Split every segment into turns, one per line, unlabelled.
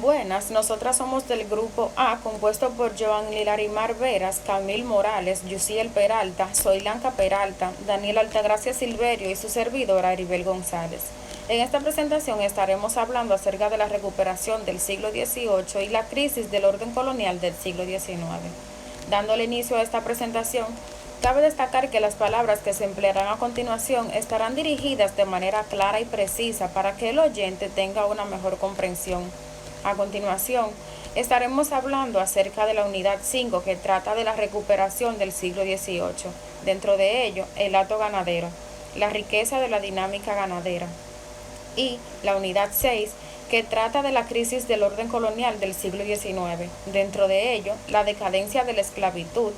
Buenas, nosotras somos del grupo A, compuesto por Joan Lilarimar Veras, Camil Morales, Yusiel Peralta, Soylanka Peralta, Daniel Altagracia Silverio y su servidora Aribel González. En esta presentación estaremos hablando acerca de la recuperación del siglo XVIII y la crisis del orden colonial del siglo XIX. Dándole inicio a esta presentación, cabe destacar que las palabras que se emplearán a continuación estarán dirigidas de manera clara y precisa para que el oyente tenga una mejor comprensión. A continuación, estaremos hablando acerca de la unidad 5 que trata de la recuperación del siglo XVIII. Dentro de ello, el hato ganadero, la riqueza de la dinámica ganadera. Y la unidad 6 que trata de la crisis del orden colonial del siglo XIX. Dentro de ello, la decadencia de la esclavitud,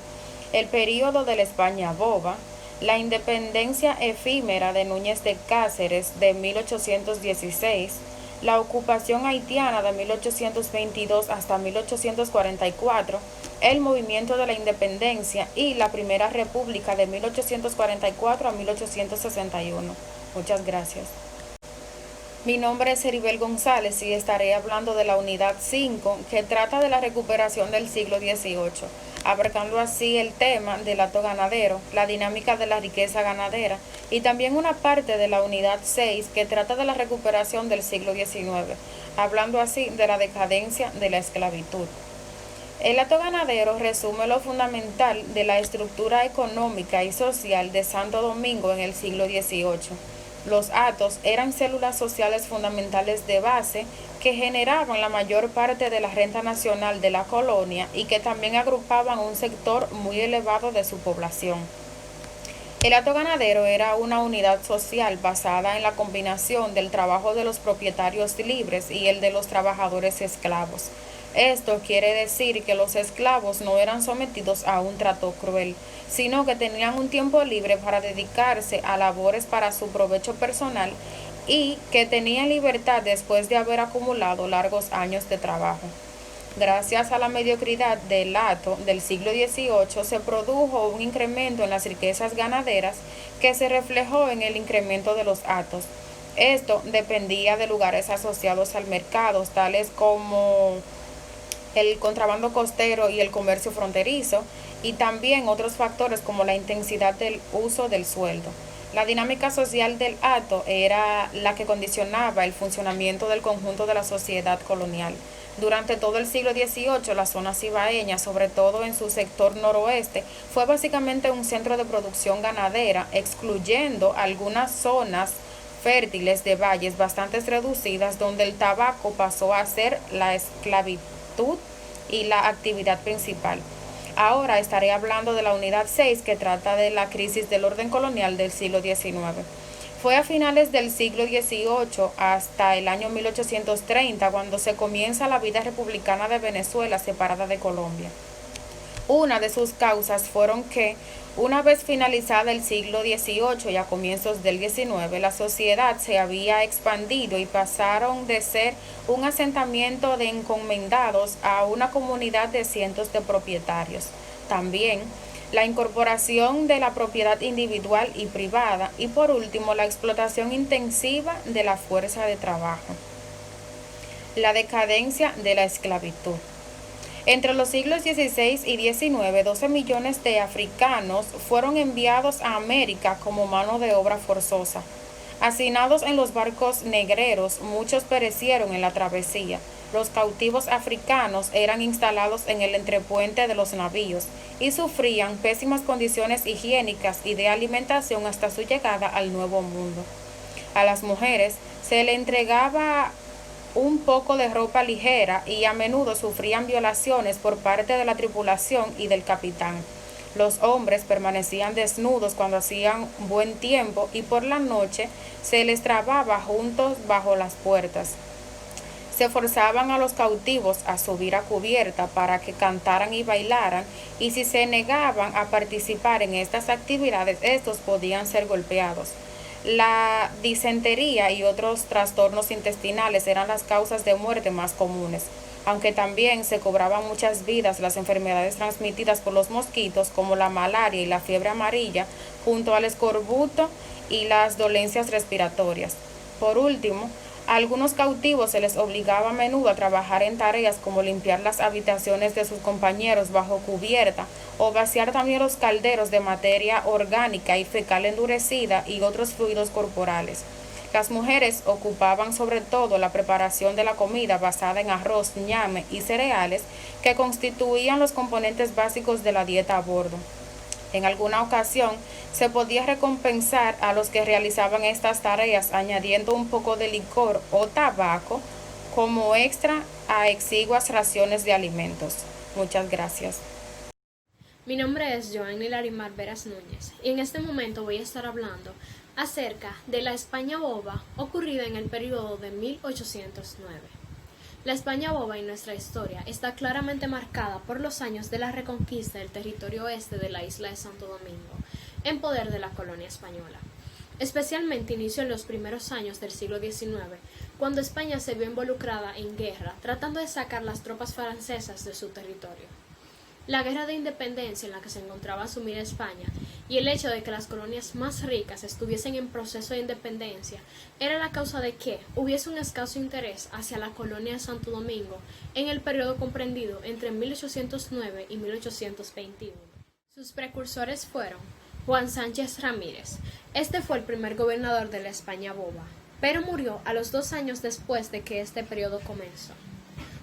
el período de la España boba, la independencia efímera de Núñez de Cáceres de 1816, la ocupación haitiana de 1822 hasta 1844, el movimiento de la independencia y la Primera República de 1844 a 1861. Muchas gracias. Mi nombre es Heribel González y estaré hablando de la unidad 5 que trata de la recuperación del siglo XVIII, abarcando así el tema del hato ganadero, la dinámica de la riqueza ganadera y también una parte de la unidad 6 que trata de la recuperación del siglo XIX, hablando así de la decadencia de la esclavitud. El hato ganadero resume lo fundamental de la estructura económica y social de Santo Domingo en el siglo XVIII. Los hatos eran células sociales fundamentales de base que generaban la mayor parte de la renta nacional de la colonia y que también agrupaban un sector muy elevado de su población. El hato ganadero era una unidad social basada en la combinación del trabajo de los propietarios libres y el de los trabajadores esclavos. Esto quiere decir que los esclavos no eran sometidos a un trato cruel, sino que tenían un tiempo libre para dedicarse a labores para su provecho personal y que tenían libertad después de haber acumulado largos años de trabajo. Gracias a la mediocridad del hato del siglo XVIII se produjo un incremento en las riquezas ganaderas que se reflejó en el incremento de los hatos. Esto dependía de lugares asociados al mercado, tales como el contrabando costero y el comercio fronterizo, y también otros factores como la intensidad del uso del sueldo. La dinámica social del hato era la que condicionaba el funcionamiento del conjunto de la sociedad colonial. Durante todo el siglo XVIII, la zona cibaeña, sobre todo en su sector noroeste, fue básicamente un centro de producción ganadera, excluyendo algunas zonas fértiles de valles bastante reducidas donde el tabaco pasó a ser la esclavitud y la actividad principal. Ahora estaré hablando de la unidad 6 que trata de la crisis del orden colonial del siglo XIX. Fue a finales del siglo XVIII hasta el año 1830 cuando se comienza la vida republicana de Venezuela separada de Colombia. Una de sus causas fueron que, una vez finalizada el siglo XVIII y a comienzos del XIX, la sociedad se había expandido y pasaron de ser un asentamiento de encomendados a una comunidad de cientos de propietarios. También la incorporación de la propiedad individual y privada y por último la explotación intensiva de la fuerza de trabajo. La decadencia de la esclavitud. Entre los siglos XVI y XIX, 12 millones de africanos fueron enviados a América como mano de obra forzosa. Hacinados en los barcos negreros, muchos perecieron en la travesía. Los cautivos africanos eran instalados en el entrepuente de los navíos y sufrían pésimas condiciones higiénicas y de alimentación hasta su llegada al Nuevo Mundo. A las mujeres se le entregaba un poco de ropa ligera y a menudo sufrían violaciones por parte de la tripulación y del capitán. Los hombres permanecían desnudos cuando hacían buen tiempo y por la noche se les trababa juntos bajo las puertas. Se forzaban a los cautivos a subir a cubierta para que cantaran y bailaran, y si se negaban a participar en estas actividades, estos podían ser golpeados. La disentería y otros trastornos intestinales eran las causas de muerte más comunes, aunque también se cobraban muchas vidas las enfermedades transmitidas por los mosquitos como la malaria y la fiebre amarilla, junto al escorbuto y las dolencias respiratorias. Por último, A algunos cautivos se les obligaba a menudo a trabajar en tareas como limpiar las habitaciones de sus compañeros bajo cubierta o vaciar también los calderos de materia orgánica y fecal endurecida y otros fluidos corporales. Las mujeres ocupaban sobre todo la preparación de la comida basada en arroz, ñame y cereales que constituían los componentes básicos de la dieta a bordo. En alguna ocasión se podía recompensar a los que realizaban estas tareas añadiendo un poco de licor o tabaco como extra a exiguas raciones de alimentos. Muchas gracias.
Mi nombre es Joanny Larimar Veras Núñez y en este momento voy a estar hablando acerca de la España boba ocurrida en el periodo de 1809. La España boba en nuestra historia está claramente marcada por los años de la reconquista del territorio oeste de la isla de Santo Domingo, en poder de la colonia española. Especialmente inició en los primeros años del siglo XIX, cuando España se vio involucrada en guerra, tratando de sacar las tropas francesas de su territorio. La guerra de independencia en la que se encontraba sumida España y el hecho de que las colonias más ricas estuviesen en proceso de independencia era la causa de que hubiese un escaso interés hacia la colonia de Santo Domingo en el periodo comprendido entre 1809 y 1821. Sus precursores fueron Juan Sánchez Ramírez. Este fue el primer gobernador de la España boba, pero murió a los 2 años después de que este periodo comenzó.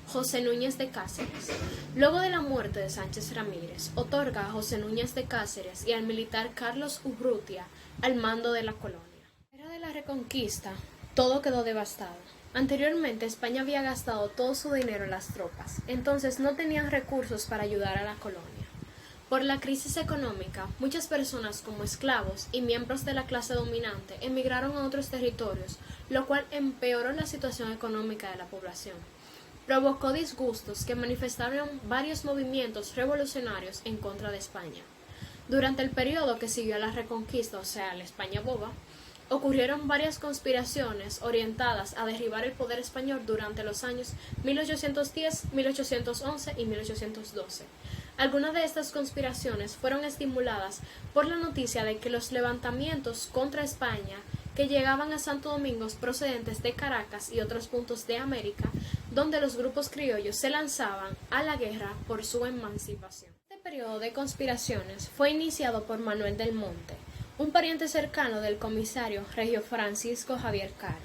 José Núñez de Cáceres. Luego de la muerte de Sánchez Ramírez, otorga a José Núñez de Cáceres y al militar Carlos Urrutia al mando de la colonia. En la era de la Reconquista, todo quedó devastado. Anteriormente, España había gastado todo su dinero en las tropas, entonces no tenían recursos para ayudar a la colonia. Por la crisis económica, muchas personas como esclavos y miembros de la clase dominante emigraron a otros territorios, lo cual empeoró la situación económica de la población. Provocó disgustos que manifestaron varios movimientos revolucionarios en contra de España. Durante el periodo que siguió a la Reconquista, o sea, la España boba, ocurrieron varias conspiraciones orientadas a derribar el poder español durante los años 1810, 1811 y 1812. Algunas de estas conspiraciones fueron estimuladas por la noticia de que los levantamientos contra España que llegaban a Santo Domingo procedentes de Caracas y otros puntos de América, donde los grupos criollos se lanzaban a la guerra por su emancipación. Este periodo de conspiraciones fue iniciado por Manuel del Monte, un pariente cercano del comisario Regio Francisco Javier Caro.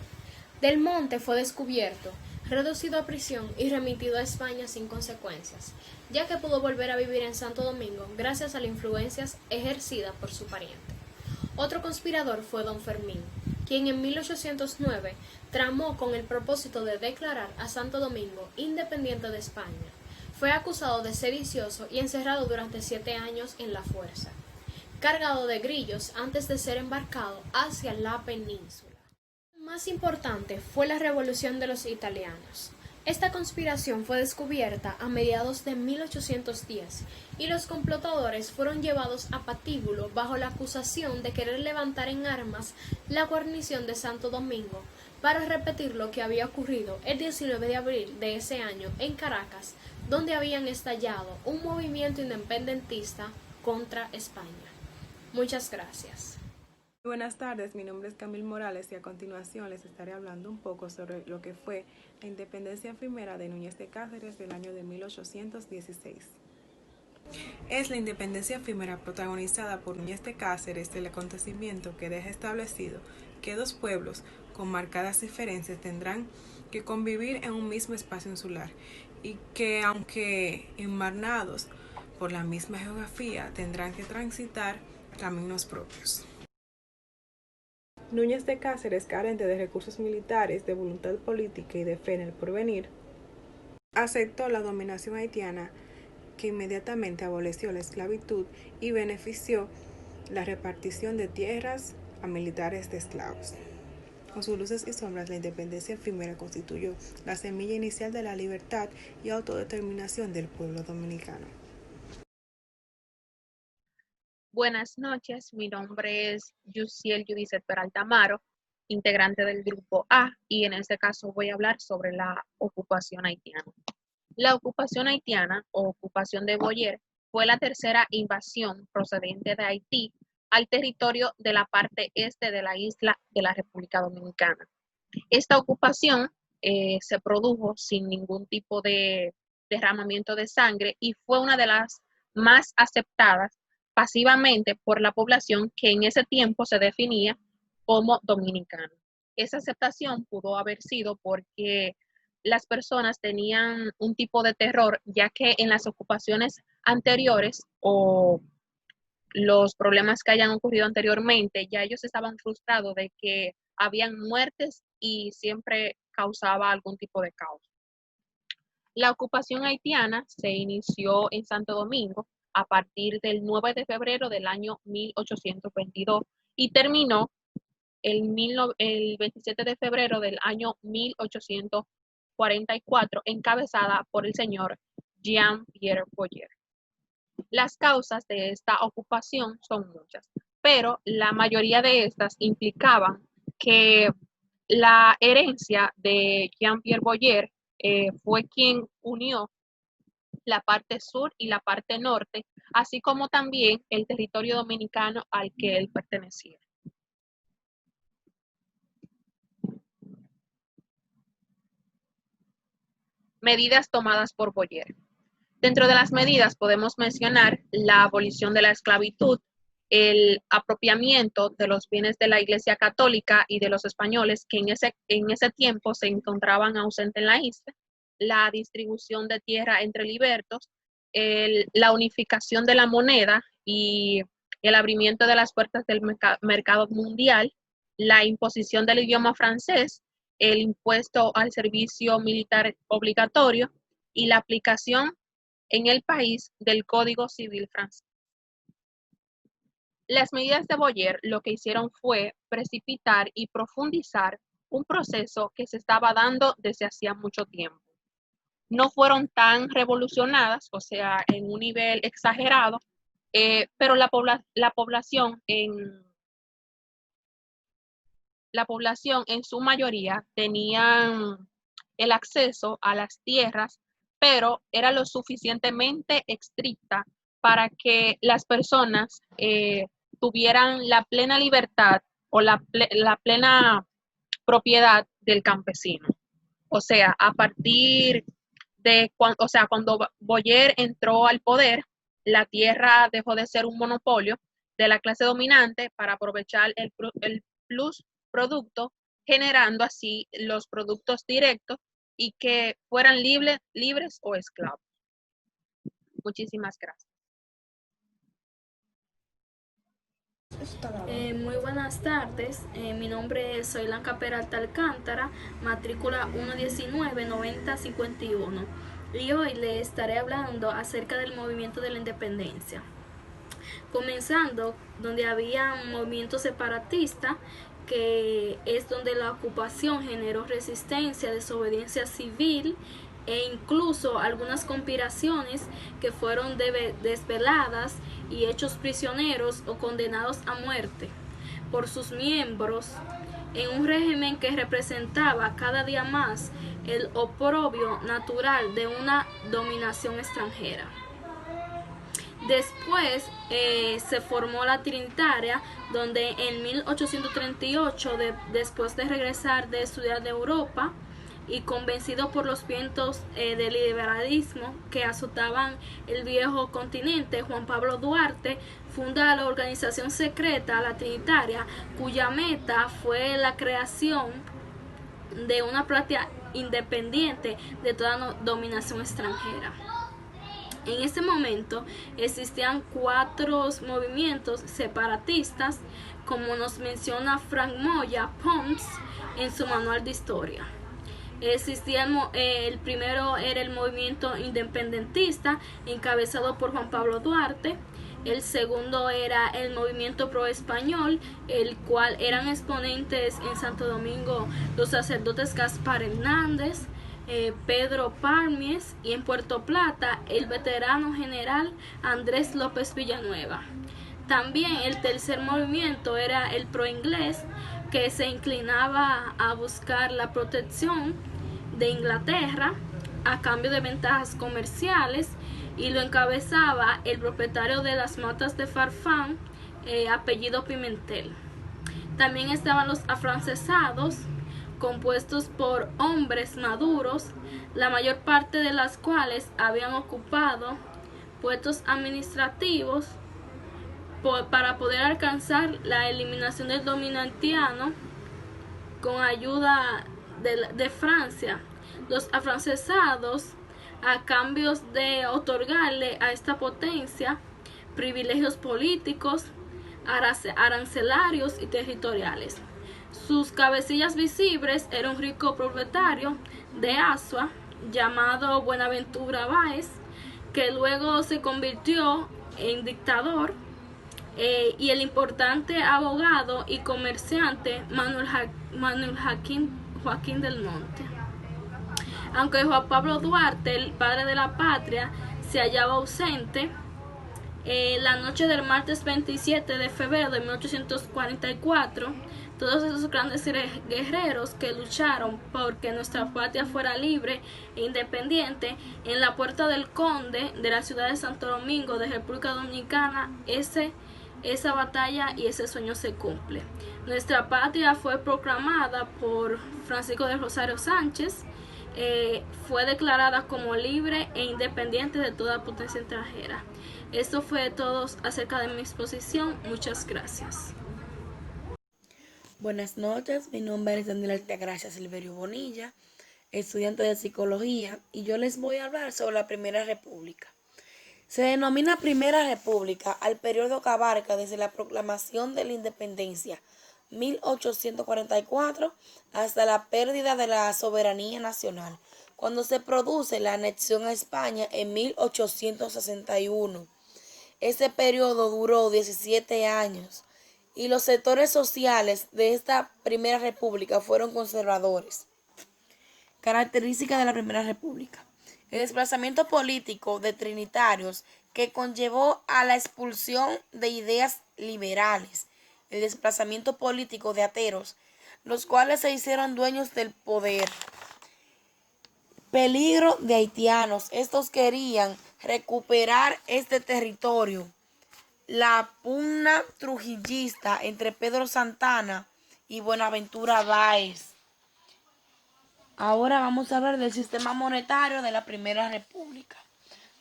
Del Monte fue descubierto, reducido a prisión y remitido a España sin consecuencias, ya que pudo volver a vivir en Santo Domingo gracias a las influencias ejercidas por su pariente. Otro conspirador fue don Fermín, quien en 1809 tramó con el propósito de declarar a Santo Domingo independiente de España. Fue acusado de sedicioso y encerrado durante 7 años en la fuerza, cargado de grillos antes de ser embarcado hacia la península. Lo más importante fue la revolución de los italianos. Esta conspiración fue descubierta a mediados de 1810 y los complotadores fueron llevados a patíbulo bajo la acusación de querer levantar en armas la guarnición de Santo Domingo para repetir lo que había ocurrido el 19 de abril de ese año en Caracas, donde habían estallado un movimiento independentista contra España. Muchas gracias.
Buenas tardes, mi nombre es Camil Morales y a continuación les estaré hablando un poco sobre lo que fue la independencia efímera de Núñez de Cáceres del año de 1816. Es la independencia efímera protagonizada por Núñez de Cáceres el acontecimiento que deja establecido que dos pueblos con marcadas diferencias tendrán que convivir en un mismo espacio insular y que aunque enmarnados por la misma geografía tendrán que transitar caminos propios. Núñez de Cáceres, carente de recursos militares, de voluntad política y de fe en el porvenir, aceptó la dominación haitiana que inmediatamente aboleció la esclavitud y benefició la repartición de tierras a militares de esclavos. Con sus luces y sombras, la independencia efímera constituyó la semilla inicial de la libertad y autodeterminación del pueblo dominicano.
Buenas noches, mi nombre es Yusiel Judicet Peralta Amaro, integrante del Grupo A, y en este caso voy a hablar sobre la ocupación haitiana. La ocupación haitiana o ocupación de Boyer fue la tercera invasión procedente de Haití al territorio de la parte este de la isla de la República Dominicana. Esta ocupación se produjo sin ningún tipo de derramamiento de sangre y fue una de las más aceptadas pasivamente por la población que en ese tiempo se definía como dominicano. Esa aceptación pudo haber sido porque las personas tenían un tipo de terror, ya que en las ocupaciones anteriores o los problemas que hayan ocurrido anteriormente, ya ellos estaban frustrados de que habían muertes y siempre causaba algún tipo de caos. La ocupación haitiana se inició en Santo Domingo a partir del 9 de febrero del año 1822 y terminó el 27 de febrero del año 1844, encabezada por el señor Jean-Pierre Boyer. Las causas de esta ocupación son muchas, pero la mayoría de estas implicaban que la herencia de Jean-Pierre Boyer fue quien unió la parte sur y la parte norte, así como también el territorio dominicano al que él pertenecía. Medidas tomadas por Boyer. Dentro de las medidas podemos mencionar la abolición de la esclavitud, el apropiamiento de los bienes de la Iglesia Católica y de los españoles que en ese tiempo se encontraban ausentes en la isla, la distribución de tierra entre libertos, la unificación de la moneda y el abrimiento de las puertas del mercado mundial, la imposición del idioma francés, el impuesto al servicio militar obligatorio y la aplicación en el país del Código Civil francés. Las medidas de Boyer lo que hicieron fue precipitar y profundizar un proceso que se estaba dando desde hacía mucho tiempo. No fueron tan revolucionadas, o sea, en un nivel exagerado, pero la población en su mayoría tenían el acceso a las tierras, pero era lo suficientemente estricta para que las personas tuvieran la plena libertad o la plena propiedad del campesino. O sea, a partir de cuando Boyer entró al poder, la tierra dejó de ser un monopolio de la clase dominante para aprovechar el plus producto, generando así los productos directos y que fueran libres o esclavos. Muchísimas gracias.
Muy buenas tardes, mi nombre es Soylanka Peralta Alcántara, matrícula 119-9051 y hoy le estaré hablando acerca del movimiento de la independencia. Comenzando donde había un movimiento separatista, que es donde la ocupación generó resistencia, desobediencia civil e incluso algunas conspiraciones que fueron desveladas y hechos prisioneros o condenados a muerte por sus miembros en un régimen que representaba cada día más el oprobio natural de una dominación extranjera. Después se formó la Trinitaria, donde en 1838, después de regresar de estudiar de Europa y convencido por los vientos del liberalismo que azotaban el viejo continente, Juan Pablo Duarte funda la organización secreta, la Trinitaria, cuya meta fue la creación de una patria independiente de toda dominación extranjera. En ese momento existían 4 movimientos separatistas, como nos menciona Frank Moya Pons en su manual de historia. El primero era el movimiento independentista, encabezado por Juan Pablo Duarte. El segundo era el movimiento pro español, el cual eran exponentes en Santo Domingo los sacerdotes Gaspar Hernández, Pedro Parmies, y en Puerto Plata el veterano general Andrés López Villanueva. También el tercer movimiento era el pro-inglés, que se inclinaba a buscar la protección de Inglaterra a cambio de ventajas comerciales, y lo encabezaba el propietario de las matas de Farfán, apellido Pimentel. También estaban los afrancesados, compuestos por hombres maduros, la mayor parte de las cuales habían ocupado puestos administrativos para poder alcanzar la eliminación del dominantiano con ayuda de Francia. Los afrancesados, a cambio de otorgarle a esta potencia privilegios políticos, arancelarios y territoriales. Sus cabecillas visibles era un rico propietario de Asua llamado Buenaventura Báez, que luego se convirtió en dictador, y el importante abogado y comerciante Manuel Joaquín del Monte. Aunque Juan Pablo Duarte, el padre de la patria, se hallaba ausente, la noche del martes 27 de febrero de 1844, todos esos grandes guerreros que lucharon porque nuestra patria fuera libre e independiente, en la Puerta del Conde de la ciudad de Santo Domingo de República Dominicana, esa batalla y ese sueño se cumple. Nuestra patria fue proclamada por Francisco de Rosario Sánchez, fue declarada como libre e independiente de toda potencia extranjera. Esto fue todo acerca de mi exposición. Muchas gracias.
Buenas noches, mi nombre es Daniela Altagracia Silverio Bonilla, estudiante de Psicología, y yo les voy a hablar sobre la Primera República. Se denomina Primera República al periodo que abarca desde la proclamación de la independencia 1844 hasta la pérdida de la soberanía nacional, cuando se produce la anexión a España en 1861. Ese periodo duró 17 años y los sectores sociales de esta Primera República fueron conservadores. Características de la Primera República: el desplazamiento político de trinitarios que conllevó a la expulsión de ideas liberales, el desplazamiento político de ateros, los cuales se hicieron dueños del poder. Peligro de haitianos, estos querían recuperar este territorio. La pugna trujillista entre Pedro Santana y Buenaventura Báez. Ahora vamos a hablar del sistema monetario de la Primera República.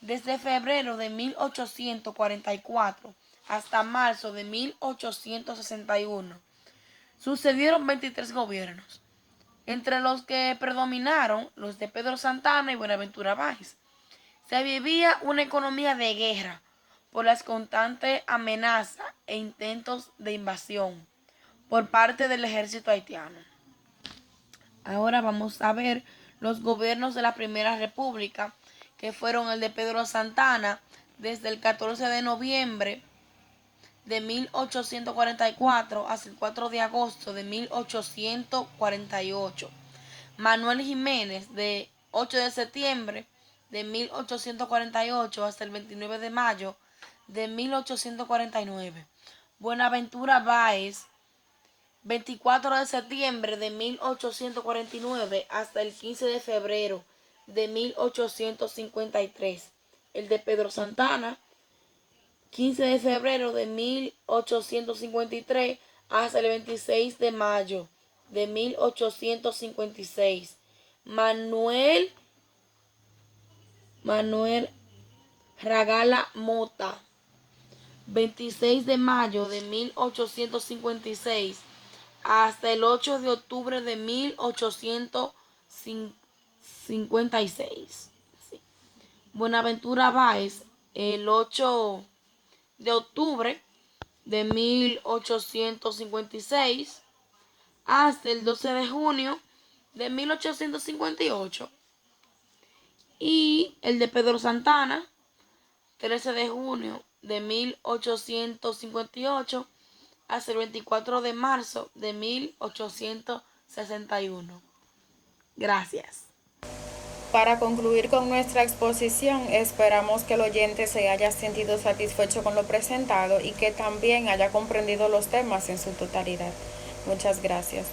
Desde febrero de 1844 hasta marzo de 1861 sucedieron 23 gobiernos, entre los que predominaron los de Pedro Santana y Buenaventura Báez. Se vivía una economía de guerra por las constantes amenazas e intentos de invasión por parte del ejército haitiano. Ahora vamos a ver los gobiernos de la Primera República, que fueron el de Pedro Santana desde el 14 de noviembre de 1844 hasta el 4 de agosto de 1848. Manuel Jiménez de 8 de septiembre de 1848 hasta el 29 de mayo de 1849. Buenaventura Báez, 24 de septiembre de 1849 hasta el 15 de febrero de 1853. El de Pedro Santana, 15 de febrero de 1853 hasta el 26 de mayo de 1856. Manuel Ragala Mota, 26 de mayo de 1856 hasta el 8 de octubre de 1856. Sí. Buenaventura Báez, el 8 de octubre de 1856 hasta el 12 de junio de 1858. Y el de Pedro Santana, 13 de junio de 1858 hasta el 24 de marzo de 1861. Gracias.
Para concluir con nuestra exposición, esperamos que el oyente se haya sentido satisfecho con lo presentado y que también haya comprendido los temas en su totalidad. Muchas gracias.